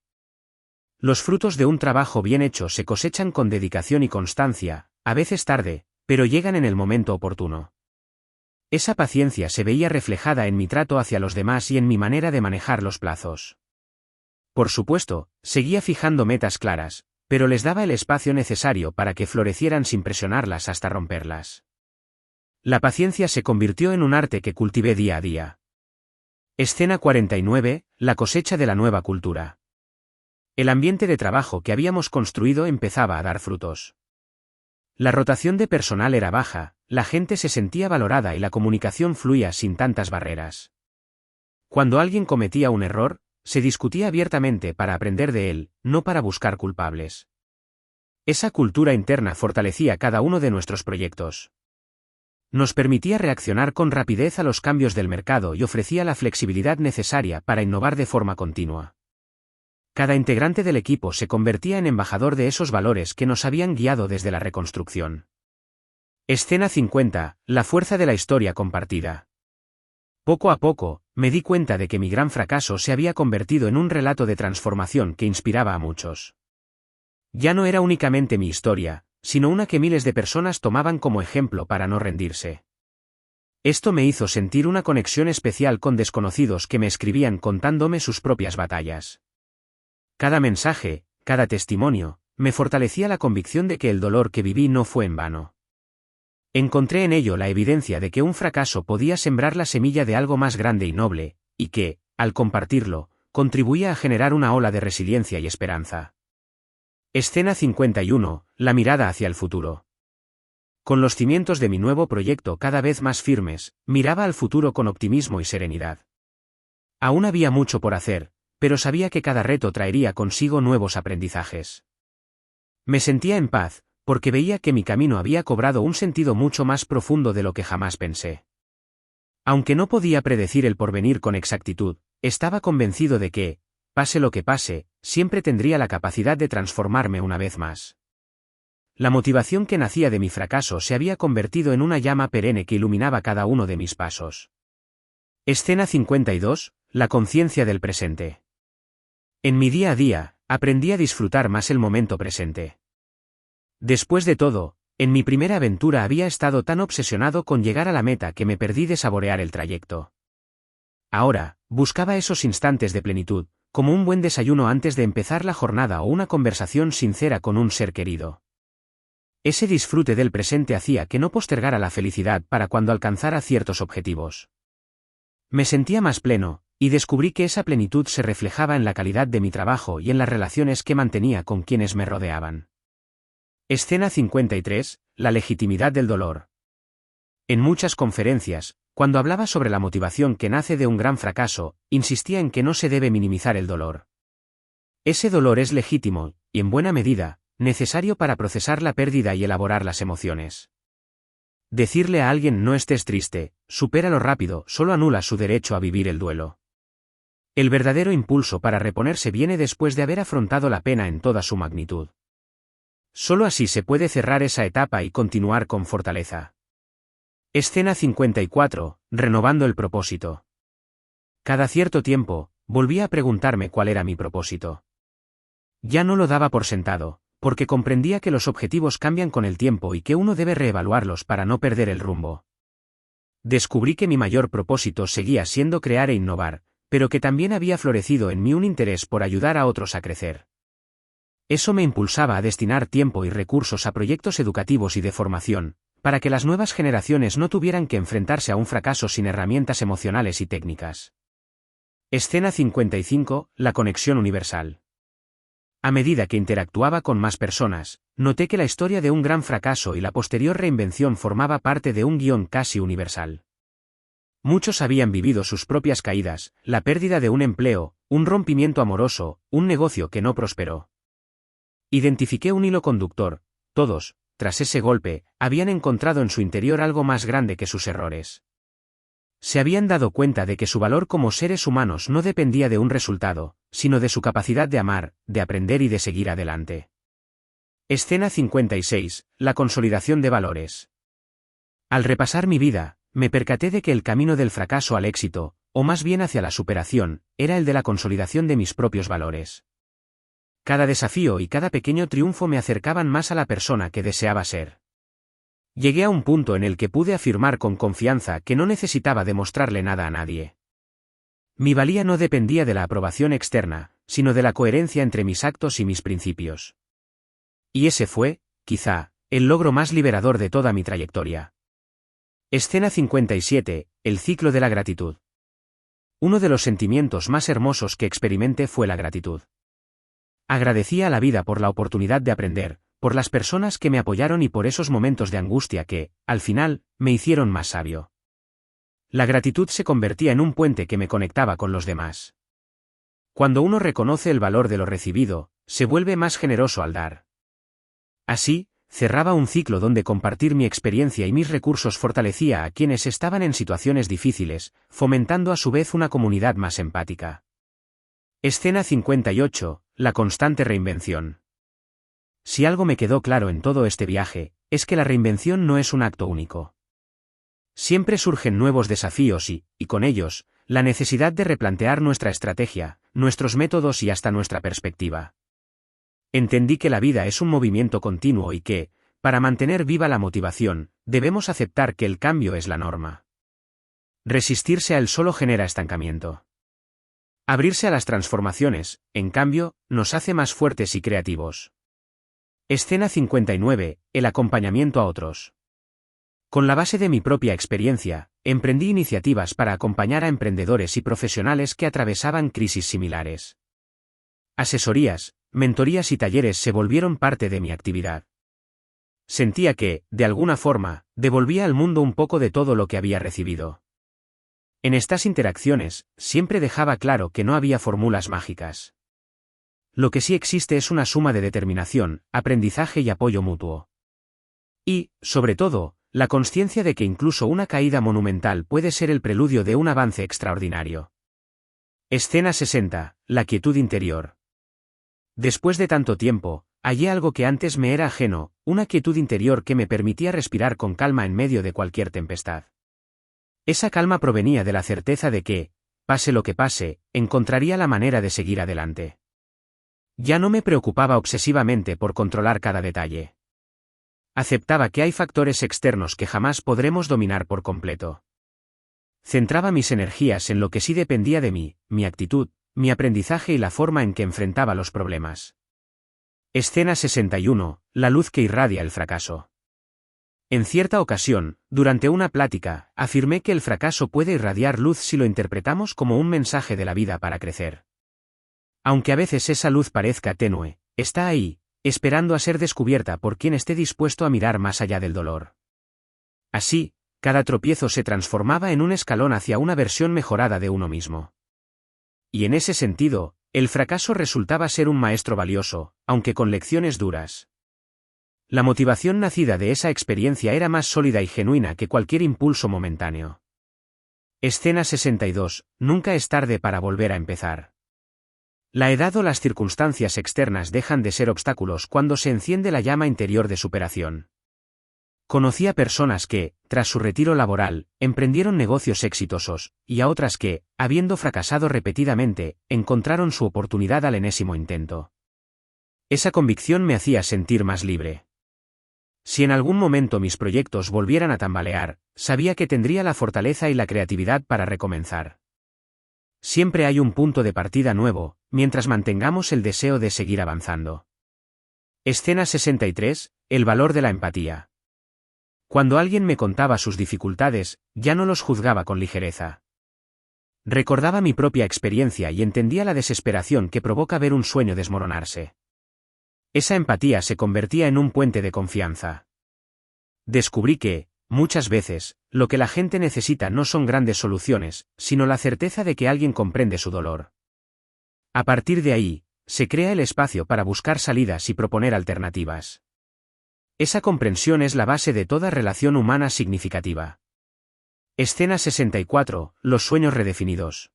Los frutos de un trabajo bien hecho se cosechan con dedicación y constancia, a veces tarde, pero llegan en el momento oportuno. Esa paciencia se veía reflejada en mi trato hacia los demás y en mi manera de manejar los plazos. Por supuesto, seguía fijando metas claras, pero les daba el espacio necesario para que florecieran sin presionarlas hasta romperlas. La paciencia se convirtió en un arte que cultivé día a día. Escena 49. La cosecha de la nueva cultura. El ambiente de trabajo que habíamos construido empezaba a dar frutos. La rotación de personal era baja, la gente se sentía valorada y la comunicación fluía sin tantas barreras. Cuando alguien cometía un error, se discutía abiertamente para aprender de él, no para buscar culpables. Esa cultura interna fortalecía cada uno de nuestros proyectos. Nos permitía reaccionar con rapidez a los cambios del mercado y ofrecía la flexibilidad necesaria para innovar de forma continua. Cada integrante del equipo se convertía en embajador de esos valores que nos habían guiado desde la reconstrucción. Escena 50. La fuerza de la historia compartida. Poco a poco, me di cuenta de que mi gran fracaso se había convertido en un relato de transformación que inspiraba a muchos. Ya no era únicamente mi historia, sino una que miles de personas tomaban como ejemplo para no rendirse. Esto me hizo sentir una conexión especial con desconocidos que me escribían contándome sus propias batallas. Cada mensaje, cada testimonio, me fortalecía la convicción de que el dolor que viví no fue en vano. Encontré en ello la evidencia de que un fracaso podía sembrar la semilla de algo más grande y noble, y que, al compartirlo, contribuía a generar una ola de resiliencia y esperanza. Escena 51, la mirada hacia el futuro. Con los cimientos de mi nuevo proyecto cada vez más firmes, miraba al futuro con optimismo y serenidad. Aún había mucho por hacer, pero sabía que cada reto traería consigo nuevos aprendizajes. Me sentía en paz, porque veía que mi camino había cobrado un sentido mucho más profundo de lo que jamás pensé. Aunque no podía predecir el porvenir con exactitud, estaba convencido de que, pase lo que pase, siempre tendría la capacidad de transformarme una vez más. La motivación que nacía de mi fracaso se había convertido en una llama perenne que iluminaba cada uno de mis pasos. Escena 52, la conciencia del presente. En mi día a día, aprendí a disfrutar más el momento presente. Después de todo, en mi primera aventura había estado tan obsesionado con llegar a la meta que me perdí de saborear el trayecto. Ahora, buscaba esos instantes de plenitud, como un buen desayuno antes de empezar la jornada o una conversación sincera con un ser querido. Ese disfrute del presente hacía que no postergara la felicidad para cuando alcanzara ciertos objetivos. Me sentía más pleno, y descubrí que esa plenitud se reflejaba en la calidad de mi trabajo y en las relaciones que mantenía con quienes me rodeaban. Escena 53, la legitimidad del dolor. En muchas conferencias, cuando hablaba sobre la motivación que nace de un gran fracaso, insistía en que no se debe minimizar el dolor. Ese dolor es legítimo, y en buena medida, necesario para procesar la pérdida y elaborar las emociones. Decirle a alguien no estés triste, supéralo rápido, solo anula su derecho a vivir el duelo. El verdadero impulso para reponerse viene después de haber afrontado la pena en toda su magnitud. Solo así se puede cerrar esa etapa y continuar con fortaleza. Escena 54, renovando el propósito. Cada cierto tiempo, volvía a preguntarme cuál era mi propósito. Ya no lo daba por sentado, porque comprendía que los objetivos cambian con el tiempo y que uno debe reevaluarlos para no perder el rumbo. Descubrí que mi mayor propósito seguía siendo crear e innovar, pero que también había florecido en mí un interés por ayudar a otros a crecer. Eso me impulsaba a destinar tiempo y recursos a proyectos educativos y de formación, para que las nuevas generaciones no tuvieran que enfrentarse a un fracaso sin herramientas emocionales y técnicas. Escena 55, la conexión universal. A medida que interactuaba con más personas, noté que la historia de un gran fracaso y la posterior reinvención formaba parte de un guión casi universal. Muchos habían vivido sus propias caídas, la pérdida de un empleo, un rompimiento amoroso, un negocio que no prosperó. Identifiqué un hilo conductor: todos, tras ese golpe, habían encontrado en su interior algo más grande que sus errores. Se habían dado cuenta de que su valor como seres humanos no dependía de un resultado, sino de su capacidad de amar, de aprender y de seguir adelante. Escena 56, la consolidación de valores. Al repasar mi vida, me percaté de que el camino del fracaso al éxito, o más bien hacia la superación, era el de la consolidación de mis propios valores. Cada desafío y cada pequeño triunfo me acercaban más a la persona que deseaba ser. Llegué a un punto en el que pude afirmar con confianza que no necesitaba demostrarle nada a nadie. Mi valía no dependía de la aprobación externa, sino de la coherencia entre mis actos y mis principios. Y ese fue, quizá, el logro más liberador de toda mi trayectoria. Escena 57, el ciclo de la gratitud. Uno de los sentimientos más hermosos que experimenté fue la gratitud. Agradecía a la vida por la oportunidad de aprender, por las personas que me apoyaron y por esos momentos de angustia que, al final, me hicieron más sabio. La gratitud se convertía en un puente que me conectaba con los demás. Cuando uno reconoce el valor de lo recibido, se vuelve más generoso al dar. Así, cerraba un ciclo donde compartir mi experiencia y mis recursos fortalecía a quienes estaban en situaciones difíciles, fomentando a su vez una comunidad más empática. Escena 58, la constante reinvención. Si algo me quedó claro en todo este viaje, es que la reinvención no es un acto único. Siempre surgen nuevos desafíos y, con ellos, la necesidad de replantear nuestra estrategia, nuestros métodos y hasta nuestra perspectiva. Entendí que la vida es un movimiento continuo y que, para mantener viva la motivación, debemos aceptar que el cambio es la norma. Resistirse a él solo genera estancamiento. Abrirse a las transformaciones, en cambio, nos hace más fuertes y creativos. Escena 59, el acompañamiento a otros. Con la base de mi propia experiencia, emprendí iniciativas para acompañar a emprendedores y profesionales que atravesaban crisis similares. Asesorías, mentorías y talleres se volvieron parte de mi actividad. Sentía que, de alguna forma, devolvía al mundo un poco de todo lo que había recibido. En estas interacciones, siempre dejaba claro que no había fórmulas mágicas. Lo que sí existe es una suma de determinación, aprendizaje y apoyo mutuo. Y, sobre todo, la consciencia de que incluso una caída monumental puede ser el preludio de un avance extraordinario. Escena 60. La quietud interior. Después de tanto tiempo, hallé algo que antes me era ajeno, una quietud interior que me permitía respirar con calma en medio de cualquier tempestad. Esa calma provenía de la certeza de que, pase lo que pase, encontraría la manera de seguir adelante. Ya no me preocupaba obsesivamente por controlar cada detalle. Aceptaba que hay factores externos que jamás podremos dominar por completo. Centraba mis energías en lo que sí dependía de mí, mi actitud, mi aprendizaje y la forma en que enfrentaba los problemas. Escena 61. La luz que irradia el fracaso. En cierta ocasión, durante una plática, afirmé que el fracaso puede irradiar luz si lo interpretamos como un mensaje de la vida para crecer. Aunque a veces esa luz parezca tenue, está ahí, esperando a ser descubierta por quien esté dispuesto a mirar más allá del dolor. Así, cada tropiezo se transformaba en un escalón hacia una versión mejorada de uno mismo. Y en ese sentido, el fracaso resultaba ser un maestro valioso, aunque con lecciones duras. La motivación nacida de esa experiencia era más sólida y genuina que cualquier impulso momentáneo. Escena 62. Nunca es tarde para volver a empezar. La edad o las circunstancias externas dejan de ser obstáculos cuando se enciende la llama interior de superación. Conocí a personas que, tras su retiro laboral, emprendieron negocios exitosos, y a otras que, habiendo fracasado repetidamente, encontraron su oportunidad al enésimo intento. Esa convicción me hacía sentir más libre. Si en algún momento mis proyectos volvieran a tambalear, sabía que tendría la fortaleza y la creatividad para recomenzar. Siempre hay un punto de partida nuevo, mientras mantengamos el deseo de seguir avanzando. Escena 63. El valor de la empatía. Cuando alguien me contaba sus dificultades, ya no los juzgaba con ligereza. Recordaba mi propia experiencia y entendía la desesperación que provoca ver un sueño desmoronarse. Esa empatía se convertía en un puente de confianza. Descubrí que, muchas veces, lo que la gente necesita no son grandes soluciones, sino la certeza de que alguien comprende su dolor. A partir de ahí, se crea el espacio para buscar salidas y proponer alternativas. Esa comprensión es la base de toda relación humana significativa. Escena 64. Los sueños redefinidos.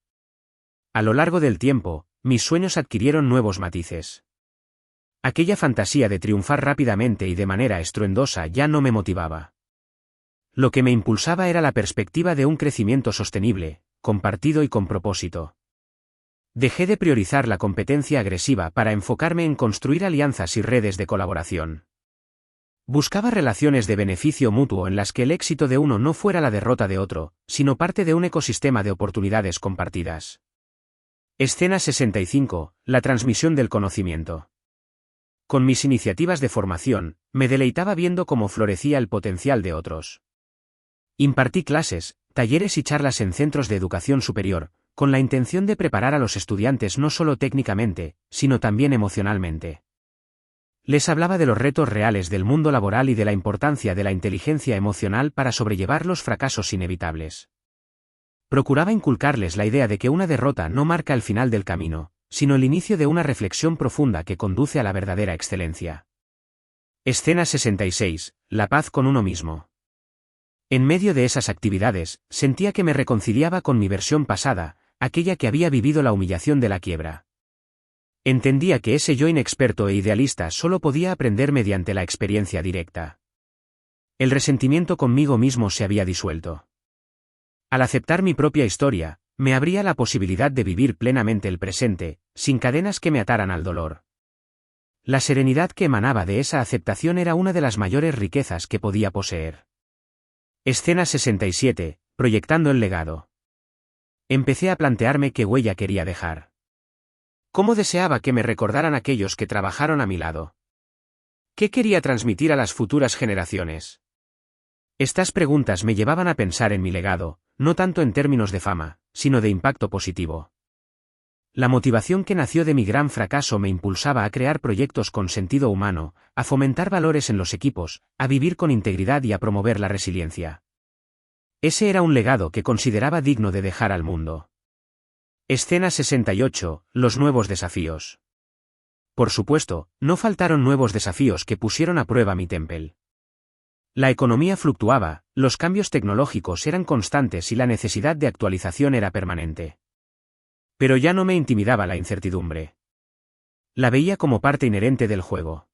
A lo largo del tiempo, mis sueños adquirieron nuevos matices. Aquella fantasía de triunfar rápidamente y de manera estruendosa ya no me motivaba. Lo que me impulsaba era la perspectiva de un crecimiento sostenible, compartido y con propósito. Dejé de priorizar la competencia agresiva para enfocarme en construir alianzas y redes de colaboración. Buscaba relaciones de beneficio mutuo en las que el éxito de uno no fuera la derrota de otro, sino parte de un ecosistema de oportunidades compartidas. Escena 65. La transmisión del conocimiento. Con mis iniciativas de formación, me deleitaba viendo cómo florecía el potencial de otros. Impartí clases, talleres y charlas en centros de educación superior, con la intención de preparar a los estudiantes no solo técnicamente, sino también emocionalmente. Les hablaba de los retos reales del mundo laboral y de la importancia de la inteligencia emocional para sobrellevar los fracasos inevitables. Procuraba inculcarles la idea de que una derrota no marca el final del camino, sino el inicio de una reflexión profunda que conduce a la verdadera excelencia. Escena 66. La paz con uno mismo. En medio de esas actividades, sentía que me reconciliaba con mi versión pasada, aquella que había vivido la humillación de la quiebra. Entendía que ese yo inexperto e idealista solo podía aprender mediante la experiencia directa. El resentimiento conmigo mismo se había disuelto. Al aceptar mi propia historia, me abría la posibilidad de vivir plenamente el presente, sin cadenas que me ataran al dolor. La serenidad que emanaba de esa aceptación era una de las mayores riquezas que podía poseer. Escena 67. Proyectando el legado. Empecé a plantearme qué huella quería dejar. ¿Cómo deseaba que me recordaran aquellos que trabajaron a mi lado? ¿Qué quería transmitir a las futuras generaciones? Estas preguntas me llevaban a pensar en mi legado, no tanto en términos de fama, sino de impacto positivo. La motivación que nació de mi gran fracaso me impulsaba a crear proyectos con sentido humano, a fomentar valores en los equipos, a vivir con integridad y a promover la resiliencia. Ese era un legado que consideraba digno de dejar al mundo. Escena 68, los nuevos desafíos. Por supuesto, no faltaron nuevos desafíos que pusieron a prueba mi Temple. La economía fluctuaba, los cambios tecnológicos eran constantes y la necesidad de actualización era permanente. Pero ya no me intimidaba la incertidumbre. La veía como parte inherente del juego.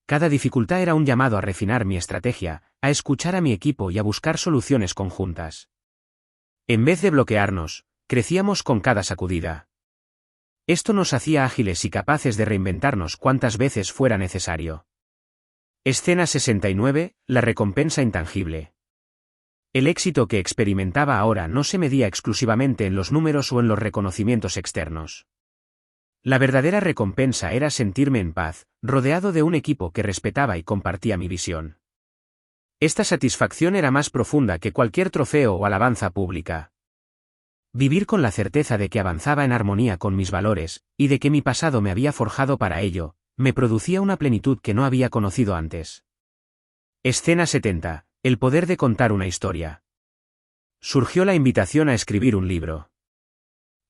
Cada dificultad era un llamado a refinar mi estrategia, a escuchar a mi equipo y a buscar soluciones conjuntas. En vez de bloquearnos, crecíamos con cada sacudida. Esto nos hacía ágiles y capaces de reinventarnos cuantas veces fuera necesario. Escena 69, la recompensa intangible. El éxito que experimentaba ahora no se medía exclusivamente en los números o en los reconocimientos externos. La verdadera recompensa era sentirme en paz, rodeado de un equipo que respetaba y compartía mi visión. Esta satisfacción era más profunda que cualquier trofeo o alabanza pública. Vivir con la certeza de que avanzaba en armonía con mis valores, y de que mi pasado me había forjado para ello, me producía una plenitud que no había conocido antes. Escena 70. El poder de contar una historia. Surgió la invitación a escribir un libro.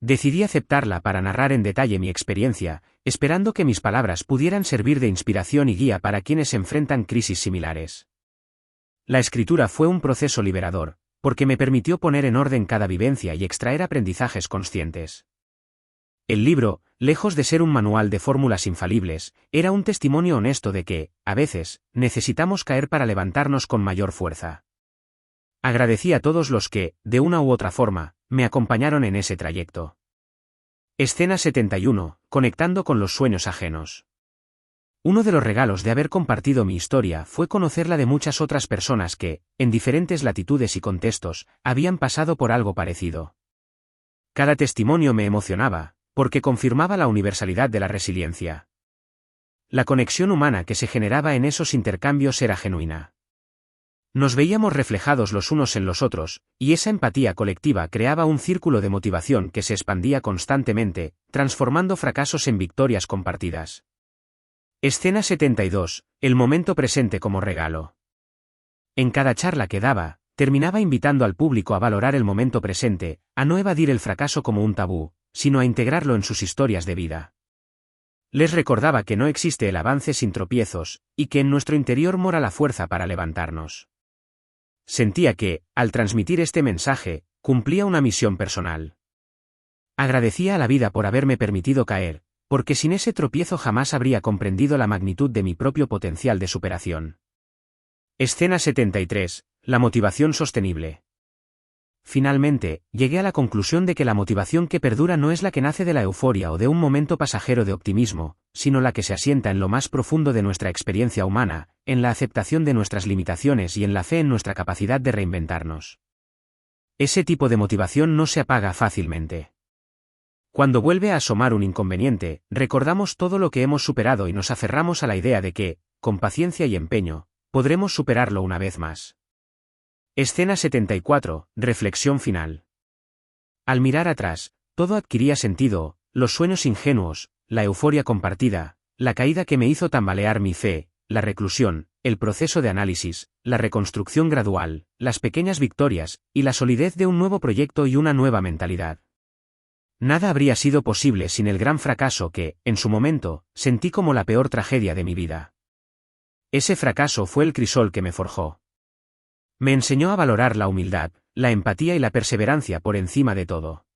Decidí aceptarla para narrar en detalle mi experiencia, esperando que mis palabras pudieran servir de inspiración y guía para quienes enfrentan crisis similares. La escritura fue un proceso liberador, porque me permitió poner en orden cada vivencia y extraer aprendizajes conscientes. El libro, lejos de ser un manual de fórmulas infalibles, era un testimonio honesto de que, a veces, necesitamos caer para levantarnos con mayor fuerza. Agradecí a todos los que, de una u otra forma, me acompañaron en ese trayecto. Escena 71, conectando con los sueños ajenos. Uno de los regalos de haber compartido mi historia fue conocerla de muchas otras personas que, en diferentes latitudes y contextos, habían pasado por algo parecido. Cada testimonio me emocionaba, porque confirmaba la universalidad de la resiliencia. La conexión humana que se generaba en esos intercambios era genuina. Nos veíamos reflejados los unos en los otros, y esa empatía colectiva creaba un círculo de motivación que se expandía constantemente, transformando fracasos en victorias compartidas. Escena 72, el momento presente como regalo. En cada charla que daba, terminaba invitando al público a valorar el momento presente, a no evadir el fracaso como un tabú, sino a integrarlo en sus historias de vida. Les recordaba que no existe el avance sin tropiezos, y que en nuestro interior mora la fuerza para levantarnos. Sentía que, al transmitir este mensaje, cumplía una misión personal. Agradecía a la vida por haberme permitido caer, porque sin ese tropiezo jamás habría comprendido la magnitud de mi propio potencial de superación. Escena 73, la motivación sostenible. Finalmente, llegué a la conclusión de que la motivación que perdura no es la que nace de la euforia o de un momento pasajero de optimismo, sino la que se asienta en lo más profundo de nuestra experiencia humana, en la aceptación de nuestras limitaciones y en la fe en nuestra capacidad de reinventarnos. Ese tipo de motivación no se apaga fácilmente. Cuando vuelve a asomar un inconveniente, recordamos todo lo que hemos superado y nos aferramos a la idea de que, con paciencia y empeño, podremos superarlo una vez más. Escena 74, reflexión final. Al mirar atrás, todo adquiría sentido, los sueños ingenuos, la euforia compartida, la caída que me hizo tambalear mi fe, la reclusión, el proceso de análisis, la reconstrucción gradual, las pequeñas victorias, y la solidez de un nuevo proyecto y una nueva mentalidad. Nada habría sido posible sin el gran fracaso que, en su momento, sentí como la peor tragedia de mi vida. Ese fracaso fue el crisol que me forjó. Me enseñó a valorar la humildad, la empatía y la perseverancia por encima de todo.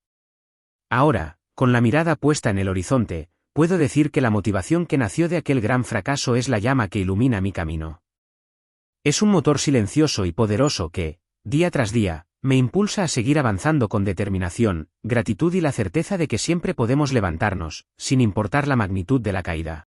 Ahora, con la mirada puesta en el horizonte, puedo decir que la motivación que nació de aquel gran fracaso es la llama que ilumina mi camino. Es un motor silencioso y poderoso que, día tras día, me impulsa a seguir avanzando con determinación, gratitud y la certeza de que siempre podemos levantarnos, sin importar la magnitud de la caída.